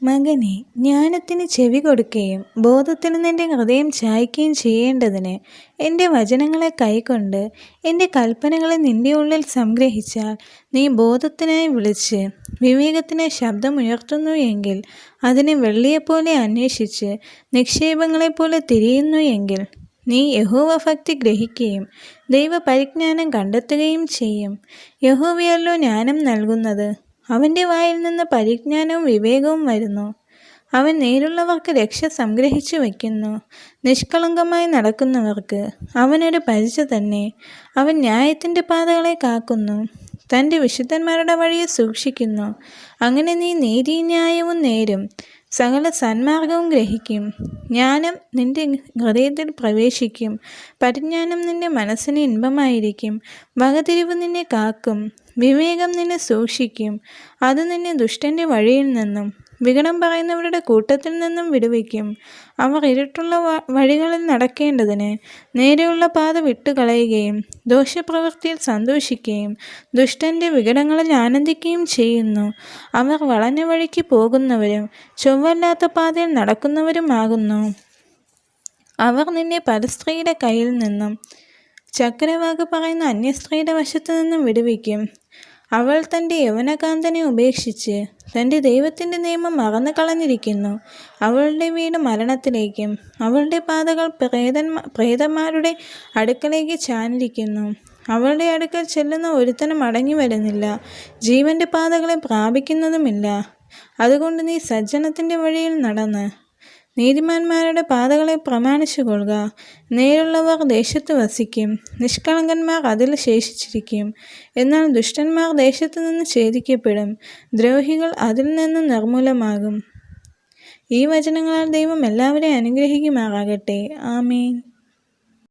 മകനെ, ജ്ഞാനത്തിന് ചെവി കൊടുക്കുകയും ബോധത്തിന് നിന്റെ ഹൃദയം ചായ്ക്കുകയും ചെയ്യേണ്ടതിന് എൻ്റെ വചനങ്ങളെ കൈക്കൊണ്ട് എൻ്റെ കൽപ്പനകളെ നിന്റെ ഉള്ളിൽ സംഗ്രഹിച്ചാൽ നീ ബോധത്തിനായി വിളിച്ച് വിവേകത്തിനായി ശബ്ദമുയർത്തുന്നു എങ്കിൽ, അതിനെ വെള്ളിയെപ്പോലെ അന്വേഷിച്ച് നിക്ഷേപങ്ങളെപ്പോലെ തിരയുന്നു എങ്കിൽ, നീ യഹോവഭക്തി ഗ്രഹിക്കുകയും ദൈവപരിജ്ഞാനം കണ്ടെത്തുകയും ചെയ്യും. യഹോവയല്ലോ ജ്ഞാനം നൽകുന്നത്. അവൻ്റെ വായിൽ നിന്ന് പരിജ്ഞാനവും വിവേകവും വരുന്നു. അവൻ നേരുള്ളവർക്ക് രക്ഷ സംഗ്രഹിച്ചു വയ്ക്കുന്നു. നിഷ്കളങ്കമായി നടക്കുന്നവർക്ക് അവനൊരു പരിച തന്നെ. അവൻ ന്യായത്തിൻ്റെ പാതകളെ കാക്കുന്നു, തൻ്റെ വിശുദ്ധന്മാരുടെ വഴിയെ സൂക്ഷിക്കുന്നു. അങ്ങനെ നീ നീതിയും ന്യായവും നേരും സകല സന്മാർഗവും ഗ്രഹിക്കും. ജ്ഞാനം നിന്റെ ഹൃദയത്തിൽ പ്രവേശിക്കും, പരിജ്ഞാനം നിന്റെ മനസ്സിന് ഇൻപമായിരിക്കും. വകതിരിവ് നിന്നെ കാക്കും, വിവേകം നിന്നെ സൂക്ഷിക്കും. അത് നിന്നെ ദുഷ്ടൻ്റെ വഴിയിൽ നിന്നും വികടം പറയുന്നവരുടെ കൂട്ടത്തിൽ നിന്നും വിടുവിക്കും. അവർ ഇരുട്ടുള്ള വഴികളിൽ നടക്കേണ്ടതിന് നേരെയുള്ള പാത വിട്ടുകളയുകയും ദോഷപ്രവൃത്തിയിൽ സന്തോഷിക്കുകയും ദുഷ്ടൻ്റെ വികടങ്ങളിൽ ആനന്ദിക്കുകയും ചെയ്യുന്നു. അവർ വളഞ്ഞ വഴിക്ക് പോകുന്നവരും ചൊവ്വല്ലാത്ത പാതയിൽ നടക്കുന്നവരുമാകുന്നു. അവർ നിന്നെ പരസ്ത്രീയുടെ കയ്യിൽ നിന്നും ചക്രവാക്ക് പറയുന്ന അന്യസ്ത്രീയുടെ വശത്തു നിന്നും വിടുവിക്കും. അവൾ തൻ്റെ യൗവനകാന്തനെ ഉപേക്ഷിച്ച് തൻ്റെ ദൈവത്തിൻ്റെ നിയമം മറന്നു കളഞ്ഞിരിക്കുന്നു. അവളുടെ വീട് മരണത്തിലേക്കും അവളുടെ പാതകൾ പ്രേതന്മാരുടെ അടുക്കലേക്ക് ചാഞ്ഞിരിക്കുന്നു. അവളുടെ അടുക്കൽ ചെല്ലുന്ന ഒരുത്തനും മടങ്ങി വരുന്നില്ല, ജീവൻ്റെ പാതകളെ പ്രാപിക്കുന്നതുമില്ല. അതുകൊണ്ട് നീ സജ്ജനത്തിൻ്റെ വഴിയിൽ നടന്ന് നീതിമാന്മാരുടെ പാതകളെ പ്രമാണിച്ചു കൊള്ളുക. നേരുള്ളവർ ദേശത്ത് വസിക്കും, നിഷ്കളങ്കന്മാർ അതിൽ ശേഷിച്ചിരിക്കും. എന്നാൽ ദുഷ്ടന്മാർ ദേശത്തു നിന്ന് ഛേദിക്കപ്പെടും, ദ്രോഹികൾ അതിൽ നിന്ന് നിർമൂലമാകും. ഈ വചനങ്ങളാൽ ദൈവം എല്ലാവരെയും അനുഗ്രഹിക്കുമാറാകട്ടെ. ആമേൻ.